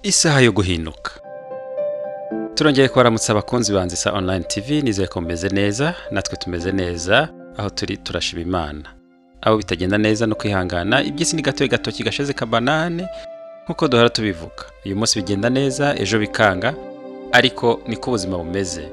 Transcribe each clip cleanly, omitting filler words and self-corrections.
Isaha yo guhinduka. Turongeye kubaramutsa abakunzi ba Nzissa online TV, nizeye ko meze neza, natwe tumeze neza, aho turi turashima Imana. Abo bitagenda neza no kwihangana, iby'isi ni gato kigashaze kabanane, nkuko duhora tubivuga. Uyu munsi bigenda neza, ejo bikanga, ariko niko ubuzima bumeze.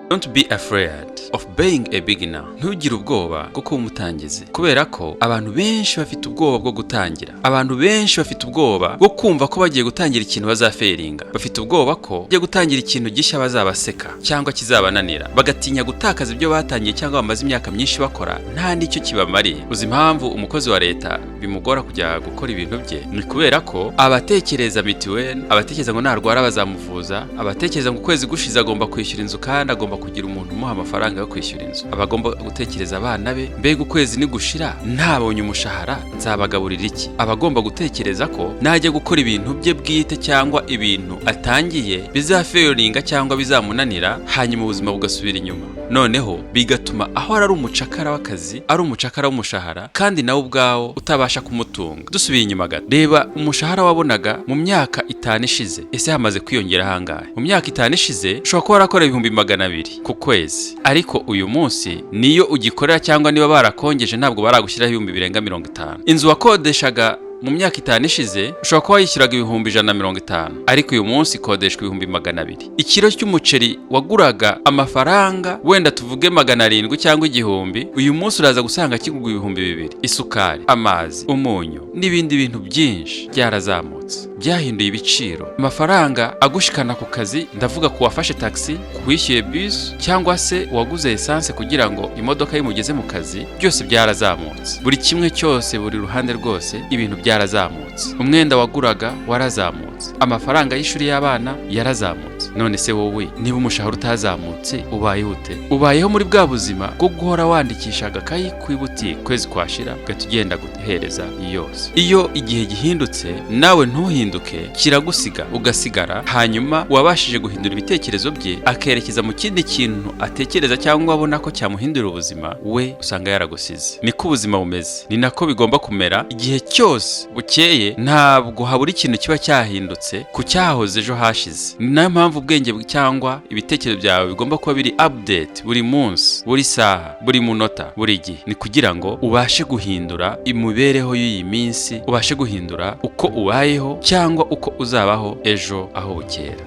Don't be afraid of being a beginner. Ntugire ubwoba bwo kuba umutangizi, kubera ko abantu benshi bafite ubwoba bwo gutangira. Abantu benshi bafite ubwoba bwo kumva ko bagiye gutangira ikintu bazaferinga. Bafite ubwoba ko bagiye gutangira ikintu gishya bazabaseka cyangwa kizabananira. Bagatinya gutakaza ibyo batangiye cyangwa bamaze imyaka myinshi bakora, nta nicyo kibamariye. Uzi impamvu umukozi wa leta bimugora kujya gukora ibintu bye? Ni kubera ko abatekereza mitiweli, abatekereza ngo narwara bazamuvuza, abatekereza ngo ukwezi gushize agomba kwishyura inzu kandi agomba kugira umuntu umuha amafaranga yo kwishyura inzu. Abagomba gutekereza abana be, mbega ukwezi ni gushira ntabonye umushahara nzabagaburira iki? Abagomba gutekereza ko najya gukora ibintu bye bwite cyangwa ibintu atangiye bizaferinga cyangwa bizamunanira, hanyuma ubuzima bugasubira inyuma. Noneho bigatuma aho ari umucakara w'akazi, ari umucakara w'umushahara, kandi nawe ubwawo utabasha kumutunga. Dusubiye inyuma gato, reba umushahara wabonaga mu myaka 5 ishize, ese hamaze kwiyongera hangahe? Mu myaka 5 ishize ushobora kuba warakora 200,000 ku kwezi, ariko uyu munsi niyo ugikorera cyangwa niba barakongeje ntabwo baragushyiraho 50,000. Inzu wakodeshaga mu myaka 5 ishize ushobora kuba yishyuraga 150,000, ariko uyu munsi ikodeshwa 200,000. Ikiro cy'umuceri waguraga amafaranga wenda tuvuge 700 cyangwa 1,000, uyu munsi uraza gusanga kigugwa 2,000. Isukari, amazi, umunyu n'ibindi bintu byinshi byarazamutse, byahinduye ibiciro. Amafaranga agushikana ku kazi, ndavuga ku wafashe taxi, kuwishyuye bus cyangwa se waguze essence kugira ngo imodoka yimugeze mu kazi, byose byarazamutse. Buri kimwe cyose, buri ruhande rwose ibintu byarazamutse. Umwenda waguraga warazamutse, amafaranga y'ishuri y'abana yarazamutse. None se wowe niba umushahara utazamutse ubayeho ute? Ubayeho muri bwa buzima bwo guhora wandikishaga kayi kwibuti kwezi kwashira gatugenda guhereza yose. Iyo igihe gihindutse nawe ntuhinduke, kiragusiga ugasigara, hanyuma wabashije guhindura ibitekerezo bye akerekeza mu kindi kintu atekereza cyangwa abona ko cyamuhindura ubuzima, we usanga yaragusize. Niko ubuzima bumeze, ni nako bigomba kumera. Igihe cyose bukeye ntabwo habura ikintu kiba cyahindutse ku cyahoze ejo hashize. Ni nayo mpamvu ubwenge cyangwa ibitekerezo byawe bigomba kuba biri update buri munsi, buri saha, buri munota, buri gihe. Ni kugira ngo ubashe guhindura imibereho y'iyi minsi, ubashe guhindura uko ubayeho cyangwa uko uzabaho ejo aho bukera.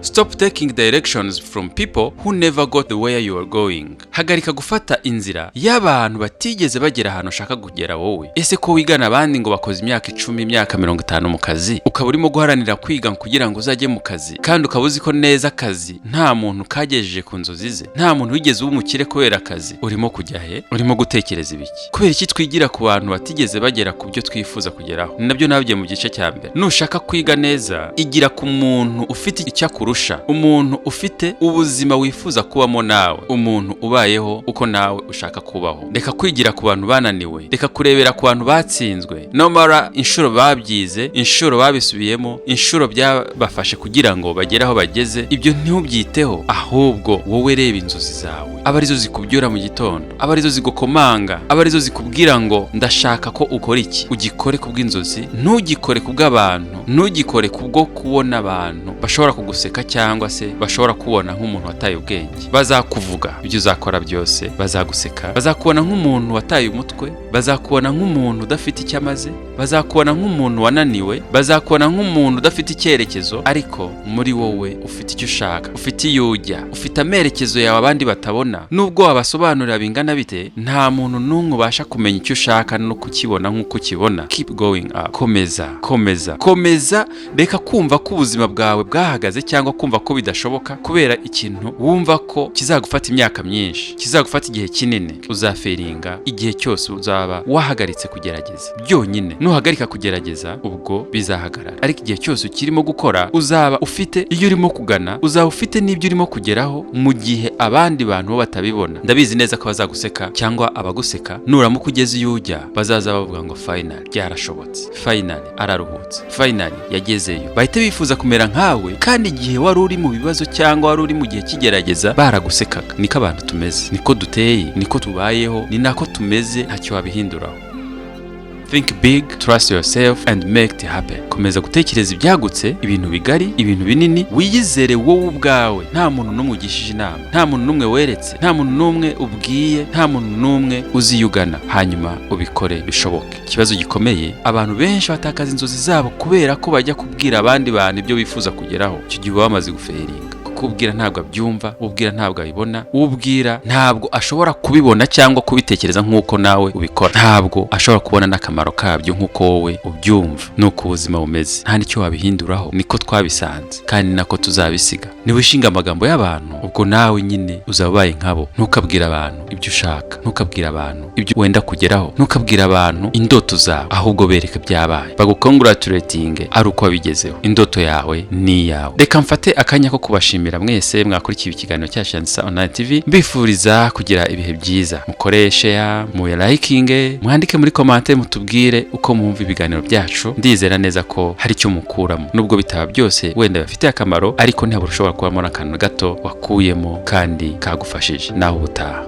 Stop taking directions from people who never got the way you are going. Hagarika gufata inzira y'abantu batigeze bagera ahantu ushaka kugera wowe. Ese ko wigana abandi ngo bakoze imyaka 10, imyaka 50 mu kazi, ukaba urimo guharanira kwiga kugira ngo uzajye mu kazi, kandi ukaba uzi ko neza akazi nta muntu kagejeje ku nzozi ze, nta muntu wigeze ubumukire kubera akazi, urimo kujya he? Urimo gutekereza ibiki? Kubera iki twigira ku bantu batigeze bagera ku byo twifuza kugeraho? Nabyo nabyo mu gice cya mbere. Nushaka kwiga neza, igira ku muntu ufite icyakuru, umuntu ufite ubuzima wifuza kubamo nawe, umuntu ubayeho uko nawe ushaka kubaho. Reka kwigira ku bantu bananiwe, reka kurebera ku bantu batsinzwe, nomara inshuro babyize, inshuro babisubiyemo, inshuro byabafashe kugira ngo bagere aho bageze. Ibyo ntubyiteho, ahubwo wowe reba inzozi zawe, aba arizo zikubyura mu gitondo, aba arizo zigukomanga, aba arizo zikubwira ngo ndashaka ko ukora iki. Ugikore kubw'inzozi, ntugikore kubw'abantu, ntugikore kubwo kubona abantu bashobora kuguseka cyangwa se bashobora kubona nk'umuntu wataye ubwenge. Bazakuvuga ibyo uzakora byose, bazaguseka, bazakubona nk'umuntu wataye umutwe, bazakubona nk'umuntu udafite icyo amaze, bazakubona nk'umuntu wananiwe, bazakubona nk'umuntu udafite icyerekezo. Ariko muri wowe ufite icyo ushaka, ufite iyo ujya, ufite amerekezo yawe abandi batabona. Nubwo wabasobanurira bingana bite, nta muntu n'umwe ubasha kumenya icyo ushaka no kukibona nk'uko ukibona. Keep going up. Komeza, reka kumva ko ubuzima bwawe bwahagaze cyangwa kumva ko bidashoboka kubera ikintu wumva ko kizagufata imyaka myinshi, kizagufata igihe kinini. Uzaferinga igihe cyose uzaba wahagaritse kugerageza. Byonyine nuhagarika kugerageza, ubwo bizahagarara. Ariko igihe cyose ukirimo gukora, uzaba ufite iyo urimo kugana, uzaba ufite n'ibyo urimo kugeraho, mu gihe abandi bantu bo batabibona. Ndabizi neza ko bazaguseka cyangwa abaguseka, nuramuka ugeze iyo ujya bazaza bavuga ngo finally byarashobotse, finally araruhutse, finally yagezeyo. Bahite bifuza kumera nkawe, kandi igihe wari uri mu bibazo cyangwa wari uri mu gihe kigerageza baragusekaga. Niko abantu tumeze, niko duteye, niko tubayeho, ni nako tumeze, ntacyo wabihinduraho. think big, trust yourself and make it happen. Komeza gutekereza ibyagutse, ibintu bigari, ibintu binini, wiyizere wowe ubwawe. Nta muntu n'umwe ugishije inama, nta muntu n'umwe weretse, nta muntu n'umwe ubwiye, nta muntu n'umwe uziyugana, hanyuma ubikore bishoboke. Ikibazo gikomeye, abantu benshi batakaza inzozi zabo kubera ko bajya kubwira abandi bantu ibyo bifuza kugeraho. Icyo gihe bamaze guferinga. Ubwira ntabwo abyumva, ubwira ntabwo abibona, ubwira ntabwo ashobora kubibona cyangwa kubitekereza nk'uko nawe ubikora, ntabwo ashobora kubona n'akamaro kabyo nk'uko wowe ubyumva. Nuko ubuzima bumeze, nta nicyo wabihinduraho, niko twabisanze kandi nako tuzabisiga. Niba ushinga amagambo y'abantu, ubwo nawe nyine uzabaye nkabo. Ntukabwira abantu ibyo ushaka, ntukabwira abantu ibyo wenda kugeraho, ntukabwira abantu indoto zawe, ahubwo bereka byabaye, bagukongratulating ari uko wabigezeho. Indoto yawe ni yawe. Reka mfate akanya ko kubashimira mwese mwakurikiye ikiganiro cya Nzissa Online TV, mbifuriza kugira ibihe byiza. Mukoreshe mu liking, mwandike muri comment mutubwire uko mwumva ibiganiro byacu. Ndizera neza ko hari icyo mukuramo, nubwo bitaba byose wenda bafite akamaro, ariko ntabwo ushobora kubamo n'akantu gato wakuyemo kandi kagufashije. Naho ubutaha.